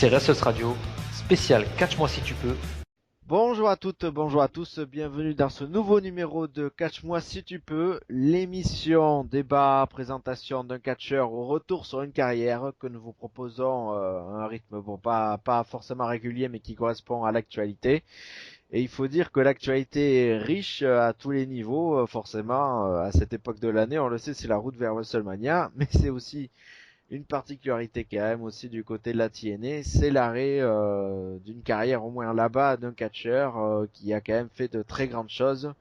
c'est Ressus Radio, spécial Catch-moi si tu peux. Bonjour à toutes, bonjour à tous, bienvenue dans ce nouveau numéro de Catch-moi si tu peux, l'émission débat, présentation d'un catcheur au retour sur une carrière que nous vous proposons à un rythme pas forcément régulier mais qui correspond à l'actualité. Et il faut dire que l'actualité est riche à tous les niveaux, forcément à cette époque de l'année, on le sait, c'est la route vers WrestleMania, mais c'est aussi une particularité quand même aussi du côté de la TNA, c'est l'arrêt d'une carrière au moins là-bas d'un catcheur qui a quand même fait de très grandes choses.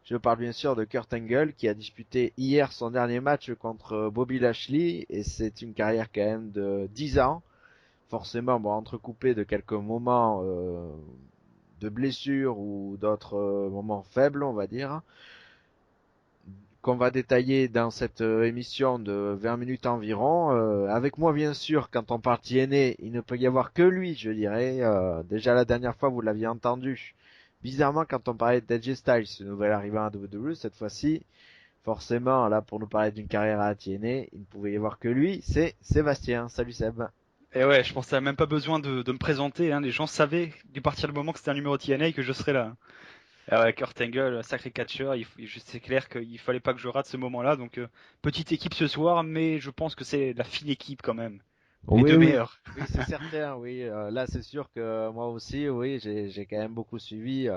Je parle bien sûr de Kurt Angle qui a disputé hier son dernier match contre Bobby Lashley et c'est une carrière quand même de 10 ans. Forcément, bon, entrecoupé de quelques moments de blessures ou d'autres moments faibles, on va dire, qu'on va détailler dans cette émission de 20 minutes environ. Avec moi, bien sûr, quand on parle TNA, il ne peut y avoir que lui, je dirais. Déjà la dernière fois, vous l'aviez entendu. Bizarrement, quand on parlait d'Edge Styles, ce nouvel arrivant à WWE, cette fois-ci, forcément, là, pour nous parler d'une carrière à la TNA, il ne pouvait y avoir que lui, c'est Sébastien. Salut Seb. Et ouais, je pensais même pas besoin de me présenter, hein. Les gens savaient, du partir du moment que c'était un numéro TNA, que je serais là. Ah ouais, Kurt Angle, sacré catcheur, c'est clair qu'il fallait pas que je rate ce moment-là. Donc, petite équipe ce soir, mais je pense que c'est la fine équipe quand même. Les Oui, deux oui, meilleurs. oui, c'est certain, oui. Là, c'est sûr que moi aussi, oui, j'ai quand même beaucoup suivi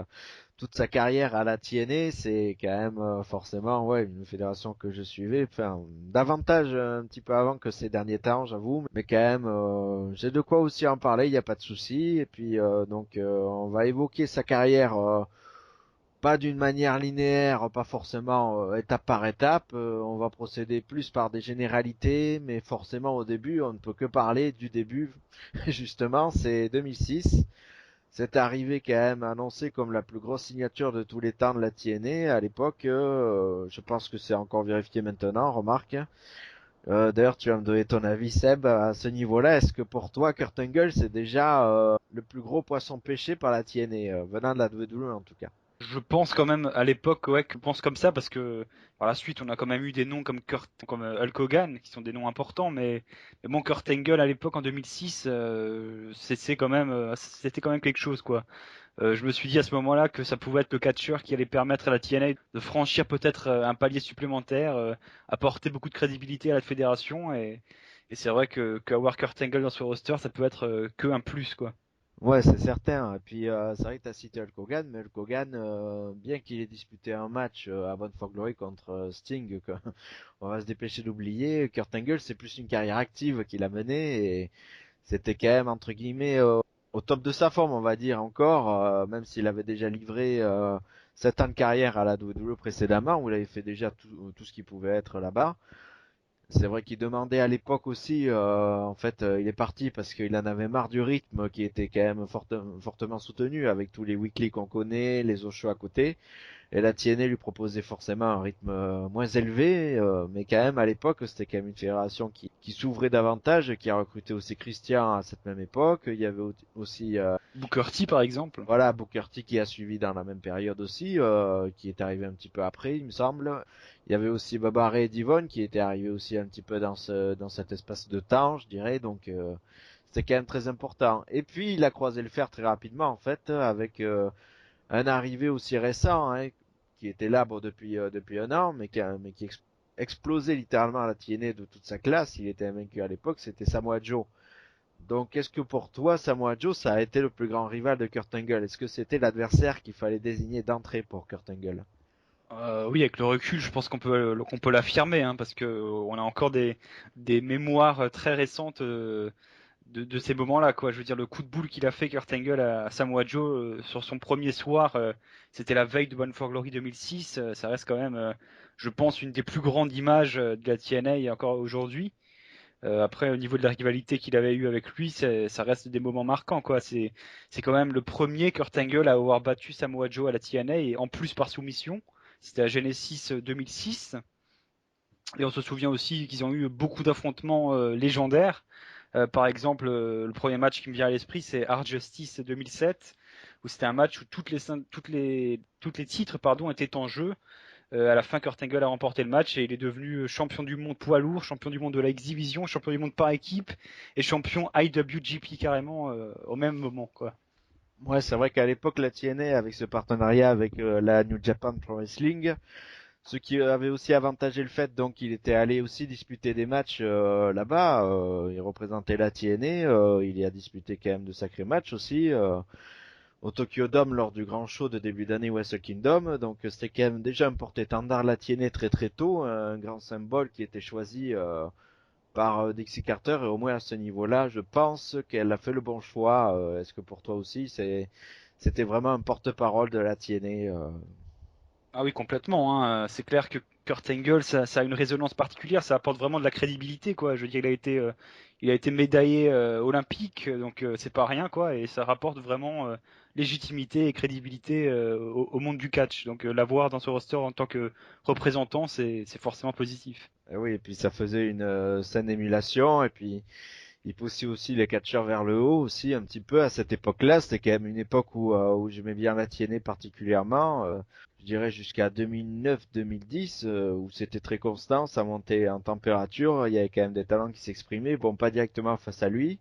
toute sa carrière à la TNA. C'est quand même forcément, ouais, une fédération que je suivais, enfin, davantage un petit peu avant que ces derniers temps, j'avoue. Mais quand même, j'ai de quoi aussi en parler, il n'y a pas de souci. Et puis, on va évoquer sa carrière. Pas d'une manière linéaire, pas forcément étape par étape. On va procéder plus par des généralités, mais forcément au début, on ne peut que parler du début. Justement, c'est 2006. C'est arrivé quand même annoncé comme la plus grosse signature de tous les temps de la TNA à l'époque. Je pense que c'est encore vérifié maintenant, remarque. D'ailleurs, tu vas me donner ton avis, Seb, à ce niveau-là. Est-ce que pour toi, Kurt Angle, c'est déjà le plus gros poisson pêché par la TNA, venant de la WWE en tout cas? Je pense quand même à l'époque, ouais, que je pense comme ça parce que par la suite, on a quand même eu des noms comme comme Hulk Hogan, qui sont des noms importants, mais bon, Kurt Angle à l'époque en 2006, c'était quand même quelque chose, quoi. Je me suis dit à ce moment-là que ça pouvait être le catcheur qui allait permettre à la TNA de franchir peut-être un palier supplémentaire, apporter beaucoup de crédibilité à la fédération et c'est vrai que qu'avoir Kurt Angle dans ce roster, ça peut être que un plus, quoi. Ouais, c'est certain. Et puis, c'est vrai que tu as cité Hulk Hogan, mais Hulk Hogan, bien qu'il ait disputé un match à Bound for Glory contre Sting, on va se dépêcher d'oublier, Kurt Angle, c'est plus une carrière active qu'il a menée et c'était quand même, entre guillemets, au top de sa forme, on va dire encore, même s'il avait déjà livré 7 ans de carrière à la WWE précédemment, où il avait fait déjà tout ce qu'il pouvait être là-bas. C'est vrai qu'il demandait à l'époque aussi, en fait, il est parti parce qu'il en avait marre du rythme qui était quand même fortement soutenu avec tous les weekly qu'on connaît, les shows à côté. Et la TNA lui proposait forcément un rythme moins élevé, mais quand même à l'époque c'était quand même une fédération qui s'ouvrait davantage, qui a recruté aussi Christian à cette même époque. Il y avait aussi Booker T par exemple. voilà, Booker T qui a suivi dans la même période aussi, qui est arrivé un petit peu après, il me semble. Il y avait aussi Baba Ray et Devon qui étaient arrivés aussi un petit peu dans cet espace de temps, je dirais. Donc c'était quand même très important. Et puis il a croisé le fer très rapidement en fait avec un arrivé aussi récent, hein, qui était là bon, depuis un an, mais qui explosait littéralement à la TNA de toute sa classe. Il était invaincu à l'époque, c'était Samoa Joe. Donc, est-ce que pour toi, Samoa Joe, ça a été le plus grand rival de Kurt Angle? Est-ce que c'était l'adversaire qu'il fallait désigner d'entrée pour Kurt Angle? Oui, avec le recul, je pense qu'on peut l'affirmer, hein, parce que on a encore des mémoires très récentes de ces moments-là, quoi. Je veux dire, le coup de boule qu'il a fait Kurt Angle à Samoa Joe sur son premier soir, c'était la veille de Bound for Glory 2006. Ça reste quand même, je pense, une des plus grandes images de la TNA encore aujourd'hui. Après, au niveau de la rivalité qu'il avait eu avec lui, ça reste des moments marquants, quoi. C'est quand même le premier Kurt Angle à avoir battu Samoa Joe à la TNA et en plus par soumission. C'était à Genesis 2006. Et on se souvient aussi qu'ils ont eu beaucoup d'affrontements légendaires. Par exemple, le premier match qui me vient à l'esprit, c'est Hard Justice 2007, où c'était un match où toutes les titres, pardon, étaient en jeu. À la fin, Kurt Angle a remporté le match et il est devenu champion du monde poids lourd, champion du monde de la X-Division, champion du monde par équipe et champion IWGP carrément au même moment, quoi. Ouais, c'est vrai qu'à l'époque, la TNA, avec ce partenariat avec la New Japan Pro Wrestling, ce qui avait aussi avantagé le fait donc qu'il était allé aussi disputer des matchs là-bas. Il représentait la TNA, il y a disputé quand même de sacrés matchs aussi au Tokyo Dome lors du grand show de début d'année Wrestle Kingdom. Donc c'était quand même déjà un porte-étendard la TNA très très tôt, un grand symbole qui était choisi par Dixie Carter et au moins à ce niveau-là, je pense qu'elle a fait le bon choix. Est-ce que pour toi aussi, c'était vraiment un porte-parole de la TNA Ah oui, complètement, hein. C'est clair que Kurt Angle, ça a une résonance particulière, ça apporte vraiment de la crédibilité, quoi. Je veux dire, il a été médaillé olympique, donc c'est pas rien, quoi, et ça rapporte vraiment légitimité et crédibilité au monde du catch. Donc l'avoir dans ce roster en tant que représentant, c'est forcément positif. Oui, et puis ça faisait une saine émulation, et puis il poussait aussi les catcheurs vers le haut aussi un petit peu à cette époque-là. C'était quand même une époque où j'aimais bien la TNA particulièrement. Je dirais jusqu'à 2009-2010 où c'était très constant, ça montait en température. Il y avait quand même des talents qui s'exprimaient. Bon, pas directement face à lui.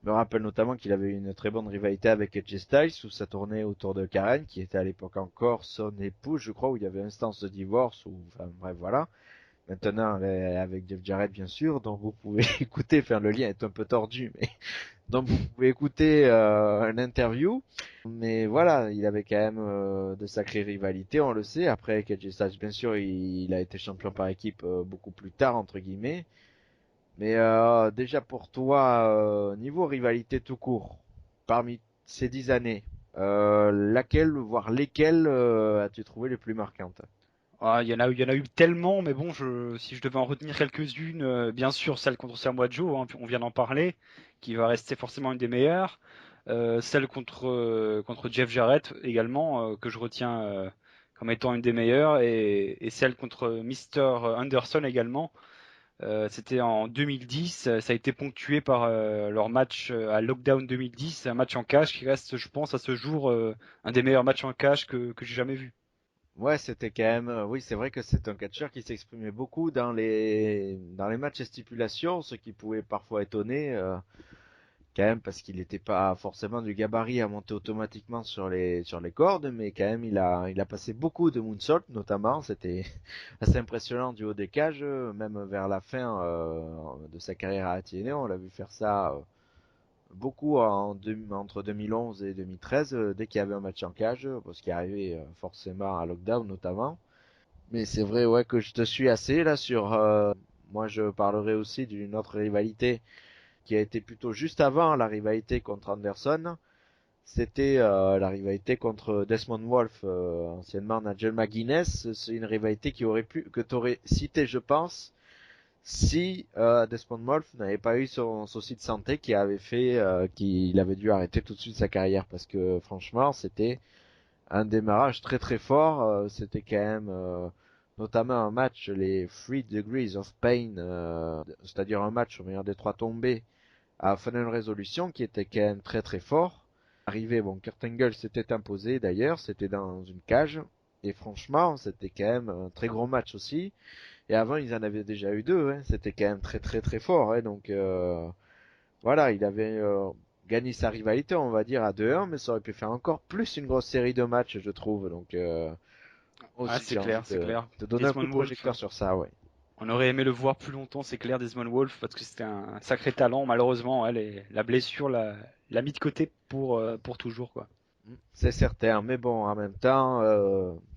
Je me rappelle notamment qu'il avait une très bonne rivalité avec AJ Styles où ça tournait autour de Karen, qui était à l'époque encore son épouse, je crois, où il y avait instance de divorce ou enfin bref voilà. Maintenant, avec Jeff Jarrett, bien sûr, dont vous pouvez écouter, enfin le lien est un peu tordu, mais donc vous pouvez écouter l'interview. Mais voilà, il avait quand même de sacrées rivalités, on le sait. Après, avec AJ Styles, bien sûr, il a été champion par équipe beaucoup plus tard, entre guillemets. Mais déjà pour toi, niveau rivalité tout court, parmi ces 10 années, laquelle, voire lesquelles as-tu trouvé les plus marquantes? Ah, il y en a eu tellement, mais bon, si je devais en retenir quelques-unes, bien sûr, celle contre Samoa Joe, hein, on vient d'en parler, qui va rester forcément une des meilleures. Celle contre Jeff Jarrett également, que je retiens comme étant une des meilleures, et celle contre Mr. Anderson également. C'était en 2010, ça a été ponctué par leur match à Lockdown 2010, un match en cage qui reste, je pense, à ce jour, un des meilleurs matchs en cage que j'ai jamais vu. Ouais, c'était quand même, oui, c'est vrai que c'est un catcheur qui s'exprimait beaucoup dans les matchs et stipulations, ce qui pouvait parfois étonner, quand même, parce qu'il n'était pas forcément du gabarit à monter automatiquement sur les cordes, mais quand même, il a passé beaucoup de moonsault, notamment, c'était assez impressionnant du haut des cages, même vers la fin, de sa carrière à TNA, on l'a vu faire ça, beaucoup entre 2011 et 2013, dès qu'il y avait un match en cage, parce qu'il arrivait forcément à Lockdown notamment. Mais c'est vrai, ouais, que je te suis assez là sur. Moi, je parlerai aussi d'une autre rivalité qui a été plutôt juste avant la rivalité contre Anderson. C'était la rivalité contre Desmond Wolf, anciennement Nigel McGuinness. C'est une rivalité que t'aurais cité, je pense, si Desmond Wolf n'avait pas eu son souci de santé qui avait fait qu'il avait dû arrêter tout de suite sa carrière parce que franchement c'était un démarrage très très fort. C'était quand même notamment un match, les 3 Degrees of Pain, c'est-à-dire un match au meilleur des trois tombés à Final Resolution qui était quand même très très fort. Arrivé, bon, Kurt Angle s'était imposé d'ailleurs, c'était dans une cage et franchement c'était quand même un très gros match aussi. Et avant, ils en avaient déjà eu deux, hein. C'était quand même très très très fort, hein. Donc voilà, il avait gagné sa rivalité, on va dire, à 2-1, mais ça aurait pu faire encore plus une grosse série de matchs, je trouve. Donc Ah, aussi, c'est j'ai envie clair, c'est de clair. te donner un coup Desmond de Wolf, projecteur sur ça, ouais. on aurait aimé le voir plus longtemps, c'est clair, Desmond Wolf, parce que c'était un sacré talent. Malheureusement, ouais, la blessure l'a mis de côté pour toujours, quoi. C'est certain, mais bon, en même temps,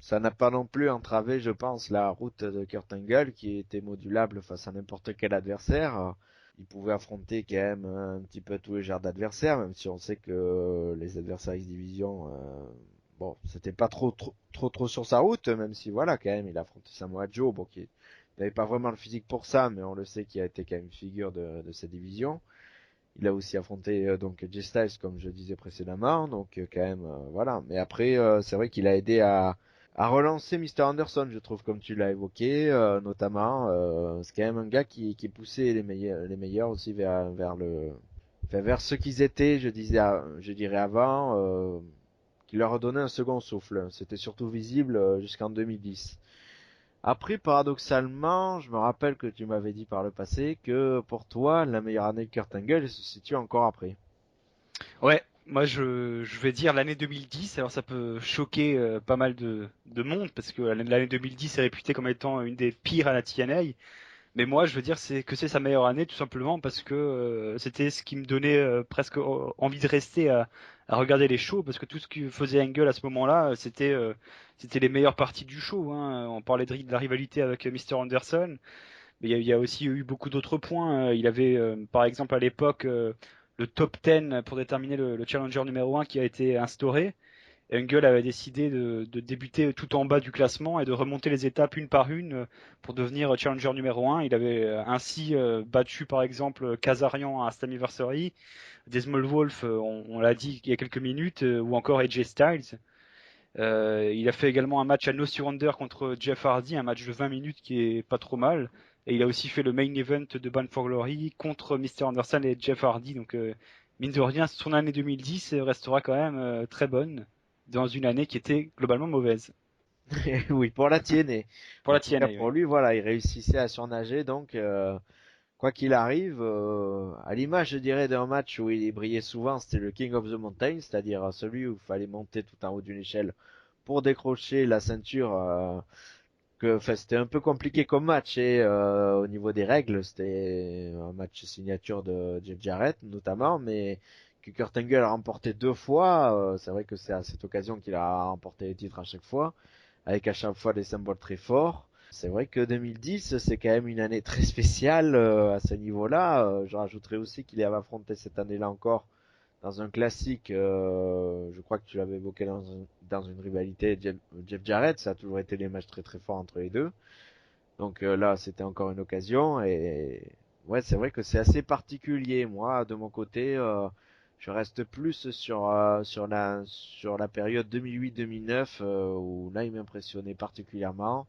ça n'a pas non plus entravé, je pense, la route de Kurt Angle, qui était modulable face à n'importe quel adversaire. Il pouvait affronter quand même un petit peu tous les genres d'adversaires, même si on sait que les adversaires X-Division, bon, c'était pas trop sur sa route, même si voilà, quand même, il a affronté Samoa Joe, bon, qui n'avait pas vraiment le physique pour ça, mais on le sait qu'il a été quand même une figure de cette division. Il a aussi affronté donc Jay Styles comme je disais précédemment, donc quand même voilà. Mais après c'est vrai qu'il a aidé à relancer Mr. Anderson, je trouve, comme tu l'as évoqué, notamment. C'est quand même un gars qui poussait les meilleurs aussi vers ce qu'ils étaient, je dirais avant, qui leur a donné un second souffle. C'était surtout visible jusqu'en 2010. Après, paradoxalement, je me rappelle que tu m'avais dit par le passé que pour toi, la meilleure année de Kurt Angle elle se situe encore après. Ouais, moi je vais dire l'année 2010, alors ça peut choquer pas mal de monde, parce que l'année 2010 est réputée comme étant une des pires à la TNA, mais moi je veux dire c'est sa meilleure année tout simplement parce que c'était ce qui me donnait presque envie de rester à regarder les shows, parce que tout ce que faisait Angle à ce moment-là, c'était les meilleures parties du show, hein. On parlait de la rivalité avec Mr. Anderson, mais il y a aussi eu beaucoup d'autres points. Il avait, par exemple, à l'époque, le top 10 pour déterminer le challenger numéro 1 qui a été instauré. Et Angle avait décidé de débuter tout en bas du classement et de remonter les étapes une par une pour devenir challenger numéro 1. Il avait ainsi battu, par exemple, Kazarian à Slammiversary, Desmond Wolf, on l'a dit il y a quelques minutes, ou encore AJ Styles. Il a fait également un match à No Surrender contre Jeff Hardy, un match de 20 minutes qui est pas trop mal. Et il a aussi fait le main event de Bound for Glory contre Mr. Anderson et Jeff Hardy. Donc, mine de rien, son année 2010 restera quand même très bonne dans une année qui était globalement mauvaise Oui, pour la TNA. pour En la tout cas, TNA. pour Oui. lui, voilà, il réussissait à surnager, donc quoi qu'il arrive, à l'image, je dirais, d'un match où il brillait souvent, c'était le King of the Mountain, c'est-à-dire celui où il fallait monter tout en haut d'une échelle pour décrocher la ceinture. Enfin, c'était un peu compliqué comme match et au niveau des règles, c'était un match signature de Jeff Jarrett notamment, mais que Kurt Angle a remporté 2 fois. C'est vrai que c'est à cette occasion qu'il a remporté les titres à chaque fois, avec à chaque fois des symboles très forts. C'est vrai que 2010, c'est quand même une année très spéciale à ce niveau-là. Je rajouterais aussi qu'il avait affronté cette année-là encore dans un classique. Je crois que tu l'avais évoqué dans une rivalité Jeff Jarrett. Ça a toujours été des matchs très très forts entre les deux. Donc là, c'était encore une occasion. Et ouais, c'est vrai que c'est assez particulier. Moi, de mon côté, je reste plus sur la période 2008-2009 où là, il m'impressionnait particulièrement.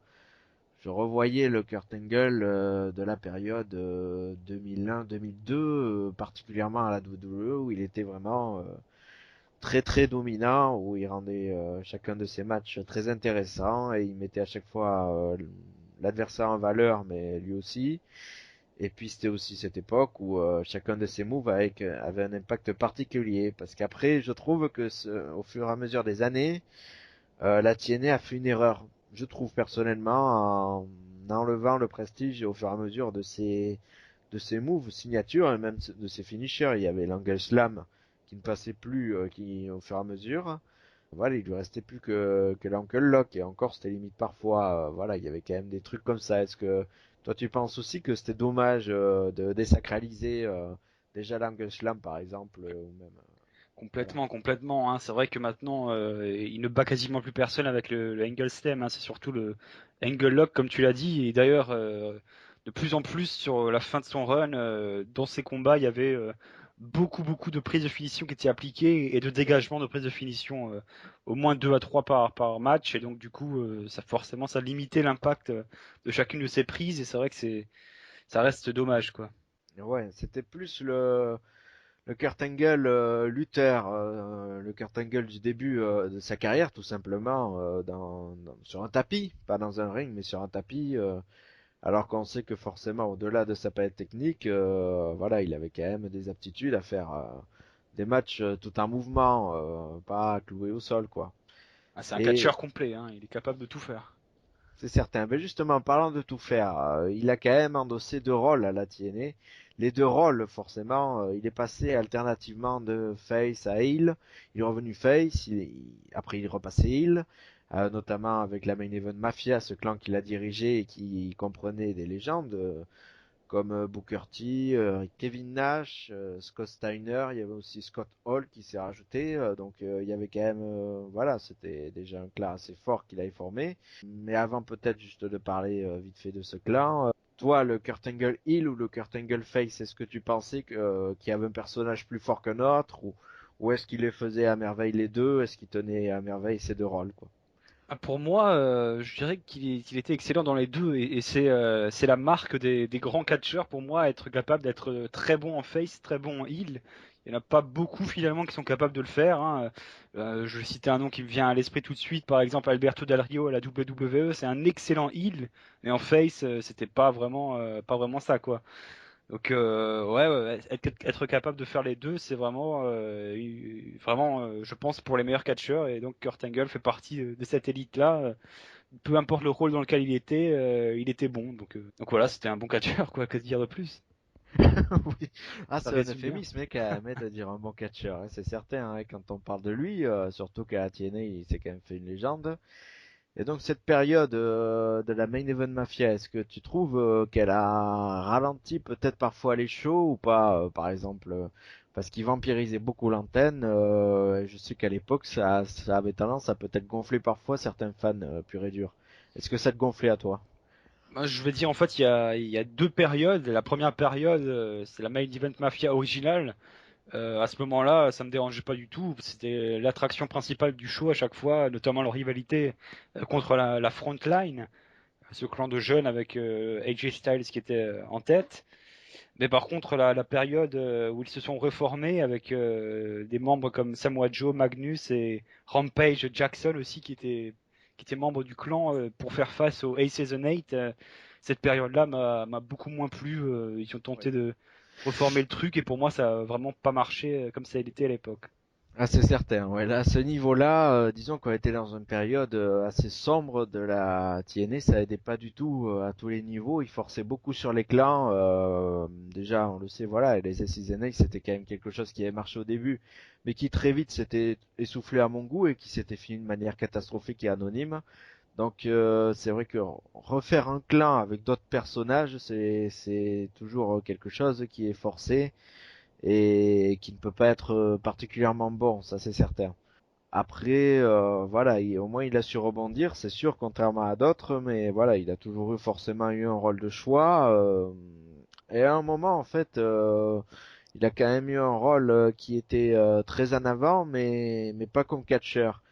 Je revoyais le Kurt Angle de la période 2001-2002, particulièrement à la WWE, où il était vraiment très très dominant, où il rendait chacun de ses matchs très intéressant et il mettait à chaque fois l'adversaire en valeur, mais lui aussi. Et puis c'était aussi cette époque où chacun de ses moves avait un impact particulier, parce qu'après, je trouve que au fur et à mesure des années, la TNA a fait une erreur, je trouve personnellement, en enlevant le prestige au fur et à mesure de ses moves signatures et même de ses finishers. Il y avait l'angle slam qui ne passait plus, qui au fur et à mesure. Voilà, il lui restait plus que l'ankle lock et encore c'était limite parfois. Voilà, il y avait quand même des trucs comme ça. Est-ce que toi tu penses aussi que c'était dommage de désacraliser déjà l'angle slam par exemple ou même voilà. Complètement, complètement, hein. C'est vrai que maintenant, il ne bat quasiment plus personne avec le angle stem, hein. C'est surtout le angle lock, comme tu l'as dit. Et d'ailleurs, de plus en plus sur la fin de son run, dans ses combats, il y avait beaucoup, beaucoup de prises de finition qui étaient appliquées et de dégagement de prises de finition, au moins 2 à 3 par match. Et donc, du coup, ça forcément, ça limitait l'impact de chacune de ces prises. Et c'est vrai que ça reste dommage, quoi. Ouais, c'était plus le Kurt Angle lutteur, le Kurt Angle du début de sa carrière, tout simplement, sur un tapis, pas dans un ring, mais sur un tapis. Alors qu'on sait que forcément, au-delà de sa palette technique, voilà, il avait quand même des aptitudes à faire des matchs tout en mouvement, pas cloué au sol, quoi. Ah, c'est un Et catcheur complet, hein. Il est capable de tout faire. c'est certain. Mais justement, en parlant de tout faire, il a quand même endossé 2 rôles à la TNA. Les 2 rôles, forcément, il est passé alternativement de face à heel. Il est revenu face, après il est repassé heel, notamment avec la Main Event Mafia, ce clan qu'il a dirigé et qui comprenait des légendes comme Booker T, Kevin Nash, Scott Steiner, il y avait aussi Scott Hall qui s'est rajouté, donc il y avait quand même, voilà, c'était déjà un clan assez fort qu'il avait formé. Mais avant peut-être juste de parler vite fait de ce clan, toi le Kurt Angle Heel ou le Kurt Angle Face, est-ce que tu pensais qu'il y avait un personnage plus fort qu'un autre ou est-ce qu'il les faisait à merveille les deux, est-ce qu'il tenait à merveille ces 2 rôles quoi? Ah, pour moi, je dirais qu'il était excellent dans les deux et c'est la marque des grands catcheurs pour moi, être capable d'être très bon en face, très bon en heel. Il n'y en a pas beaucoup finalement qui sont capables de le faire. Hein. Je vais citer un nom qui me vient à l'esprit tout de suite, par exemple Alberto Del Rio à la WWE. C'est un excellent heel, mais en face, c'était pas vraiment ça quoi. Donc ouais, être capable de faire les deux, c'est vraiment, je pense pour les meilleurs catcheurs. Et donc Kurt Angle fait partie de cette élite-là. Peu importe le rôle dans lequel il était bon. Donc voilà, c'était un bon catcheur quoi. Que dire de plus? Oui. Ah, Ça c'est un résume bien. euphémisme quand même de dire un bon catcheur, hein, c'est certain, hein, quand on parle de lui, surtout qu'à TNA, il s'est quand même fait une légende. Et donc cette période de la Main Event Mafia, est-ce que tu trouves qu'elle a ralenti peut-être parfois les shows ou pas, par exemple, parce qu'il vampirisait beaucoup l'antenne. Je sais qu'à l'époque, ça avait tendance à peut-être gonfler parfois certains fans purs et durs. Est-ce que ça te gonflait à toi? Moi, je vais dire en fait, il y a deux périodes. La première période, c'est la Main Event Mafia originale. À ce moment-là, ça me dérangeait pas du tout. C'était l'attraction principale du show à chaque fois, notamment leur rivalité contre la Frontline, ce clan de jeunes avec AJ Styles qui était en tête. Mais par contre, la période où ils se sont reformés avec des membres comme Samoa Joe, Magnus et Rampage Jackson aussi qui étaient membres du clan pour faire face aux Aces and Eight, cette période-là m'a beaucoup moins plu. Ils ont tenté de reformer le truc et pour moi, ça a vraiment pas marché comme ça a été à l'époque. Ah, c'est certain. Ouais, là, à ce niveau-là, disons qu'on était dans une période assez sombre de la TNA, ça aidait pas du tout à tous les niveaux. Ils forçaient beaucoup sur les clans. Déjà, on le sait, voilà, les SSNA, c'était quand même quelque chose qui avait marché au début, mais qui très vite s'était essoufflé à mon goût et qui s'était fini de manière catastrophique et anonyme. Donc, c'est vrai que refaire un clan avec d'autres personnages, c'est toujours quelque chose qui est forcé et qui ne peut pas être particulièrement bon, ça c'est certain. Après, voilà, au moins il a su rebondir, c'est sûr, contrairement à d'autres, mais voilà, il a toujours forcément eu un rôle de choix. Et à un moment, en fait, il a quand même eu un rôle qui était très en avant, mais pas comme catcheur.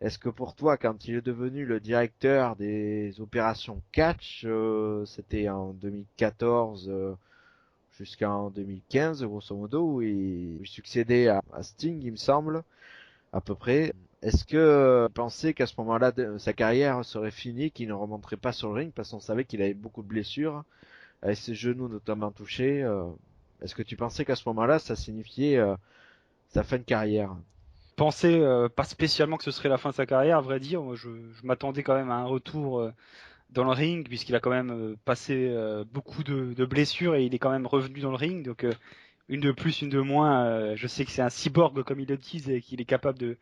Est-ce que pour toi, quand il est devenu le directeur des opérations catch, c'était en 2014 jusqu'en 2015, grosso modo, où il succédait à Sting, il me semble, à peu près. Est-ce que pensait qu'à ce moment-là, sa carrière serait finie, qu'il ne remonterait pas sur le ring, parce qu'on savait qu'il avait beaucoup de blessures, avec ses genoux notamment touchés. Est-ce que tu pensais qu'à ce moment-là, ça signifiait sa fin de carrière? Je pensais pas spécialement que ce serait la fin de sa carrière, à vrai dire. Moi, je m'attendais quand même à un retour dans le ring, puisqu'il a quand même passé beaucoup de blessures et il est quand même revenu dans le ring. Donc une de plus, une de moins. Je sais que c'est un cyborg comme ils le disent et qu'il est capable de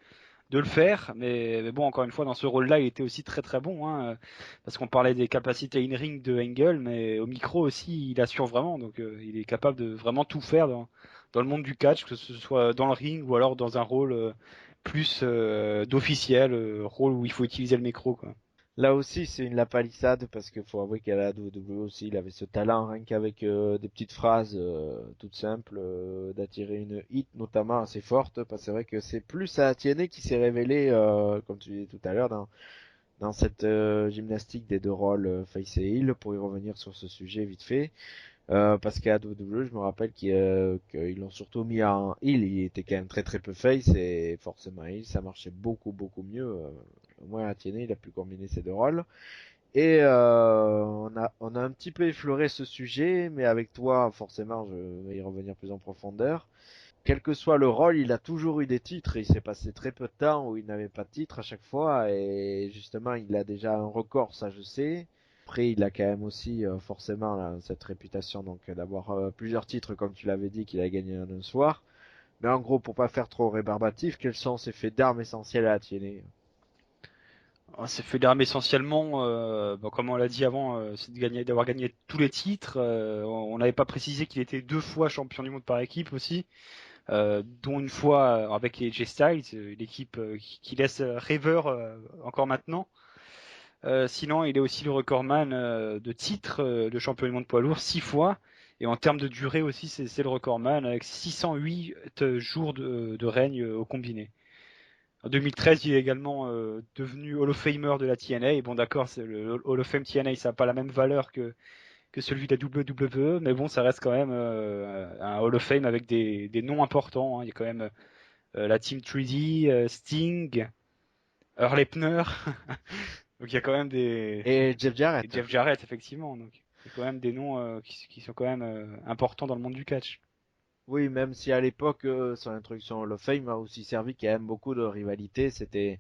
le faire. Mais bon, encore une fois, dans ce rôle-là, il était aussi très très bon, hein, parce qu'on parlait des capacités in-ring de Engel, mais au micro aussi, il assure vraiment. Donc il est capable de vraiment tout faire dans le monde du catch, que ce soit dans le ring ou alors dans un rôle plus d'officiel, rôle où il faut utiliser le micro, quoi. Là aussi, c'est une lapalissade parce qu'il faut avouer qu'à la WWE aussi, il avait ce talent rien qu'avec des petites phrases toutes simples d'attirer une hit notamment assez forte. Parce que c'est vrai que c'est plus à TNA qui s'est révélé, comme tu disais tout à l'heure, dans cette gymnastique des deux rôles face et heel pour y revenir sur ce sujet vite fait. Parce qu'à WWE, je me rappelle qu'ils l'ont surtout mis en heel, il était quand même très très peu face et forcément heel, ça marchait beaucoup beaucoup mieux. Au moins à TNA, il a pu combiner ces deux rôles. Et on a un petit peu effleuré ce sujet, mais avec toi, forcément, je vais y revenir plus en profondeur. Quel que soit le rôle, il a toujours eu des titres. Il s'est passé très peu de temps où il n'avait pas de titre à chaque fois. Et justement, il a déjà un record, ça je sais. Après, il a quand même aussi forcément là, cette réputation donc d'avoir plusieurs titres, comme tu l'avais dit, qu'il a gagné en un soir. Mais en gros, pour pas faire trop rébarbatif, quels sont ses faits d'armes essentiels à TNA? On s'est fait d'armes essentiellement, comme on l'a dit avant, c'est d'avoir gagné tous les titres. On n'avait pas précisé qu'il était deux fois champion du monde par équipe aussi, dont une fois avec les J-Styles, une équipe qui laisse rêveur encore maintenant. Sinon, il est aussi le recordman de titres de champion du monde poids lourd 6 fois. Et en termes de durée aussi, c'est le recordman avec 608 jours de règne au combiné. En 2013, il est également devenu Hall of Famer de la TNA. Et bon, d'accord, le Hall of Fame TNA, ça n'a pas la même valeur que que celui de la WWE, mais bon, ça reste quand même un Hall of Fame avec des noms importants, hein. Il y a quand même la Team 3D, Sting, Earl Hebner, donc il y a quand même Et Jeff et Jarrett. Jeff Jarrett, effectivement, donc il y a quand même des noms qui sont quand même importants dans le monde du catch. Oui, même si à l'époque, son introduction au Hall of Fame a aussi servi quand même beaucoup de rivalité. C'était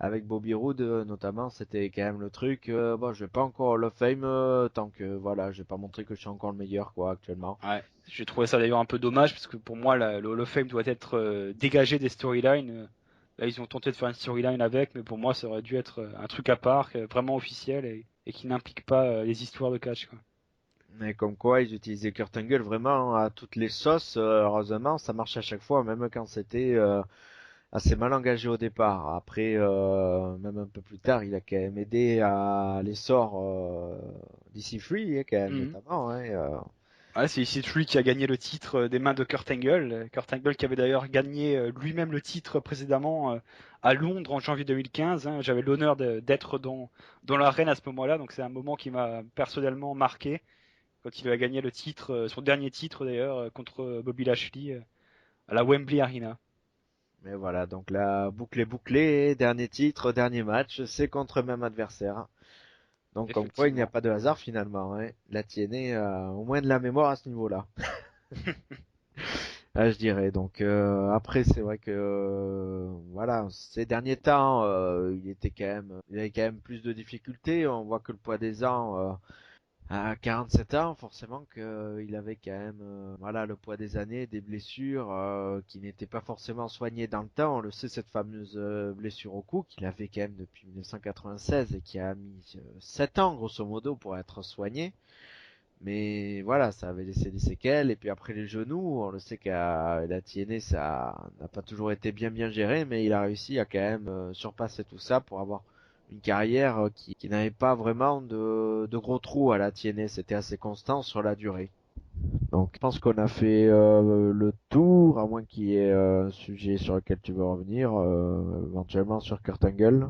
avec Bobby Roode notamment, c'était quand même le truc. Bon, je vais pas encore au Hall of Fame tant que voilà, j'ai pas montré que je suis encore le meilleur quoi actuellement. Ouais, j'ai trouvé ça d'ailleurs un peu dommage parce que pour moi, le Hall of Fame doit être dégagé des storylines. Là, ils ont tenté de faire une storyline avec, mais pour moi, ça aurait dû être un truc à part, vraiment officiel et qui n'implique pas les histoires de catch, quoi. Mais comme quoi, ils utilisaient Kurt Angle vraiment à toutes les sauces. Heureusement, ça marche à chaque fois, même quand c'était assez mal engagé au départ. Après, même un peu plus tard, il a quand même aidé à l'essor d'EC3, quand même, Mhm. notamment. Hein, Ouais, c'est EC3 qui a gagné le titre des mains de Kurt Angle. Kurt Angle qui avait d'ailleurs gagné lui-même le titre précédemment à Londres en janvier 2015, hein. J'avais l'honneur d'être dans l'arène à ce moment-là, donc c'est un moment qui m'a personnellement marqué quand il a gagné le titre, son dernier titre d'ailleurs, contre Bobby Lashley à la Wembley Arena. mais voilà, donc la boucle est bouclée. Dernier titre, dernier match, c'est contre le même adversaire. Donc comme quoi, il n'y a Effectivement. pas de hasard finalement. Hein. La TNA a au moins de la mémoire à ce niveau-là. Ah, je dirais. Donc après, c'est vrai que voilà, ces derniers temps, il avait quand même plus de difficultés. On voit que le poids des ans, à 47 ans, forcément qu'il avait quand même, voilà, le poids des années, des blessures qui n'étaient pas forcément soignées dans le temps. On le sait, cette fameuse blessure au cou qu'il avait quand même depuis 1996 et qui a mis 7 ans grosso modo pour être soignée. Mais voilà, ça avait laissé des séquelles. Et puis après les genoux, on le sait qu'à la TNA, ça n'a pas toujours été bien géré, mais il a réussi à quand même surpasser tout ça pour avoir une carrière qui n'avait pas vraiment de gros trous à la TNA. C'était assez constant sur la durée. Donc je pense qu'on a fait le tour, à moins qu'il y ait un sujet sur lequel tu veux revenir, éventuellement sur Kurt Angle.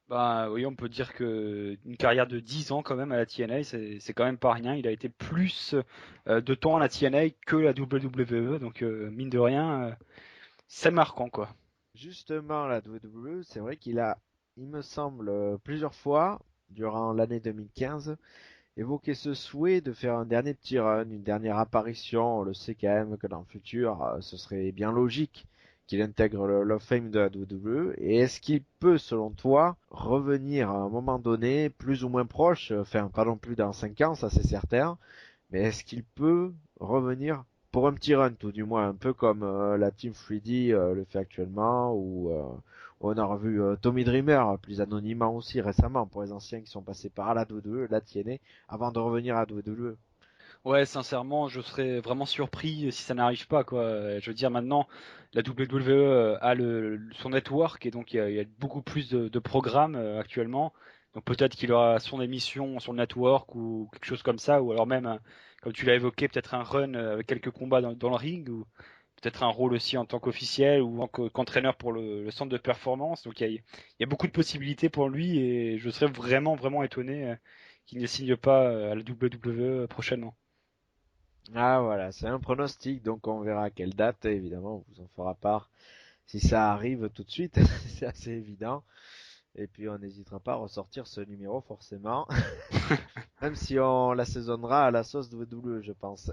Bah oui, on peut dire que une carrière de 10 ans quand même à la TNA, c'est quand même pas rien. Il a été plus de temps à la TNA que la WWE, donc mine de rien, c'est marquant quoi. Justement, la WWE, c'est vrai qu'il a, il me semble, plusieurs fois, durant l'année 2015, évoqué ce souhait de faire un dernier petit run, une dernière apparition. On le sait quand même que dans le futur, ce serait bien logique qu'il intègre le Hall of Fame de la WWE. Et est-ce qu'il peut, selon toi, revenir à un moment donné, plus ou moins proche, enfin pas non plus dans 5 ans, ça c'est certain, mais est-ce qu'il peut revenir pour un petit run, tout du moins, un peu comme la Team 3D le fait actuellement, ou on a revu Tommy Dreamer, plus anonymement aussi récemment, pour les anciens qui sont passés par la WWE, la TNA, avant de revenir à la WWE. Ouais, sincèrement, je serais vraiment surpris si ça n'arrive pas quoi. Je veux dire maintenant, la WWE a son network et donc il y a beaucoup plus de programmes actuellement. Donc peut-être qu'il aura son émission sur le network ou quelque chose comme ça, ou alors même, comme tu l'as évoqué, peut-être un run avec quelques combats dans le ring, ou peut-être un rôle aussi en tant qu'officiel ou qu'entraîneur pour le centre de performance. Donc il y a beaucoup de possibilités pour lui et je serais vraiment vraiment étonné qu'il ne signe pas à la WWE prochainement. Ah voilà, c'est un pronostic, donc on verra à quelle date, évidemment, on vous en fera part si ça arrive tout de suite, c'est assez évident. Et puis on n'hésitera pas à ressortir ce numéro forcément, même si on l'assaisonnera à la sauce WWE, je pense.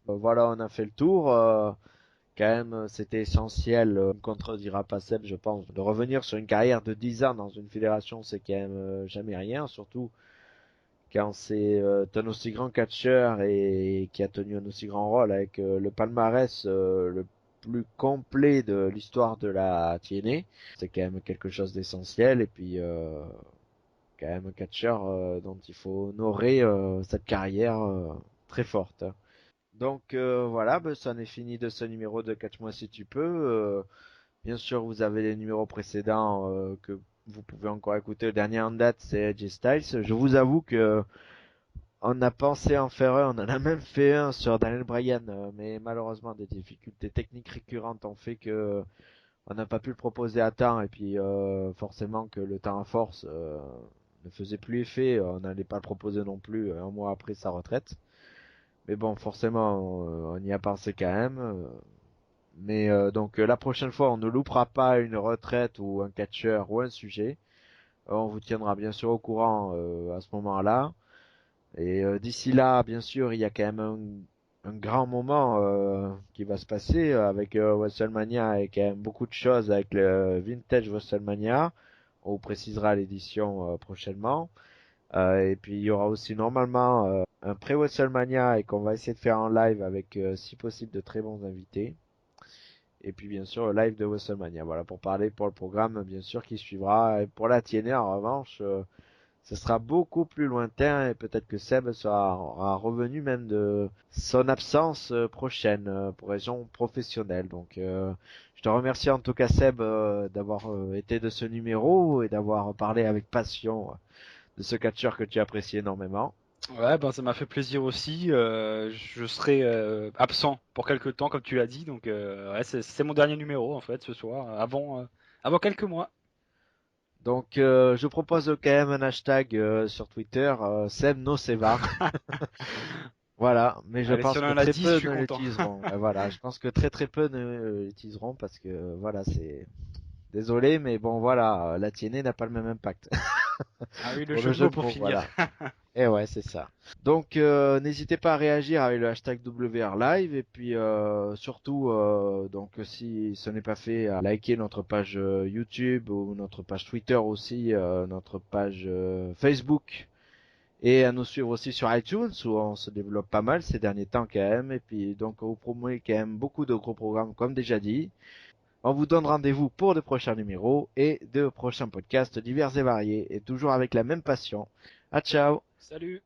Voilà, on a fait le tour. Quand même, c'était essentiel, me contredira pas Seb, je pense, de revenir sur une carrière de 10 ans dans une fédération, c'est quand même jamais rien, surtout quand c'est un aussi grand catcheur et qui a tenu un aussi grand rôle avec le palmarès le plus complet de l'histoire de la TNA. C'est quand même quelque chose d'essentiel et puis quand même un catcheur dont il faut honorer cette carrière très forte. Donc voilà, ben, ça en est fini de ce numéro de Catch-moi si tu peux. Bien sûr, vous avez les numéros précédents que vous pouvez encore écouter. Le dernier en date, c'est AJ Styles. Je vous avoue que on a pensé en faire un, on en a même fait un sur Daniel Bryan, mais malheureusement des difficultés techniques récurrentes ont fait que on n'a pas pu le proposer à temps et puis forcément que le temps à force ne faisait plus effet, on n'allait pas le proposer non plus un mois après sa retraite. Mais bon, forcément, on y a pensé quand même. Mais donc la prochaine fois, on ne loupera pas une retraite ou un catcheur ou un sujet. On vous tiendra bien sûr au courant à ce moment-là. Et d'ici là, bien sûr, il y a quand même un grand moment qui va se passer avec WrestleMania et quand même beaucoup de choses avec le Vintage WrestleMania. On vous précisera l'édition prochainement. Et puis il y aura aussi normalement un pré-WrestleMania et qu'on va essayer de faire en live avec si possible de très bons invités. Et puis bien sûr le live de WrestleMania. Voilà pour parler pour le programme bien sûr qui suivra. Et pour la TNA en revanche, ce sera beaucoup plus lointain et peut-être que Seb sera revenu même de son absence prochaine pour raison professionnelle. Donc je te remercie en tout cas Seb d'avoir été de ce numéro et d'avoir parlé avec passion de ce catcheur que tu apprécies énormément. Ouais, ben ça m'a fait plaisir aussi. Je serai absent pour quelques temps, comme tu l'as dit. Donc, ouais, c'est mon dernier numéro en fait ce soir, avant quelques mois. Donc je propose quand même un hashtag sur Twitter, Seb no Seva. Voilà, mais je Allez, si pense on que en a très 10, je peu suis ne content. l'utiliseront. Voilà, je pense que très peu ne l'utiliseront parce que voilà, c'est désolé, mais bon voilà, la TNA n'a pas le même impact Ah oui, le pour le jeu de jeu mots de pour mots, finir. voilà. Et ouais, c'est ça. Donc n'hésitez pas à réagir avec le hashtag WR Live et puis surtout donc si ce n'est pas fait à liker notre page YouTube ou notre page Twitter aussi, notre page Facebook et à nous suivre aussi sur iTunes où on se développe pas mal ces derniers temps quand même et puis donc on vous promet quand même beaucoup de gros programmes comme déjà dit. On vous donne rendez-vous pour de prochains numéros et de prochains podcasts divers et variés et toujours avec la même passion. À ciao. Salut!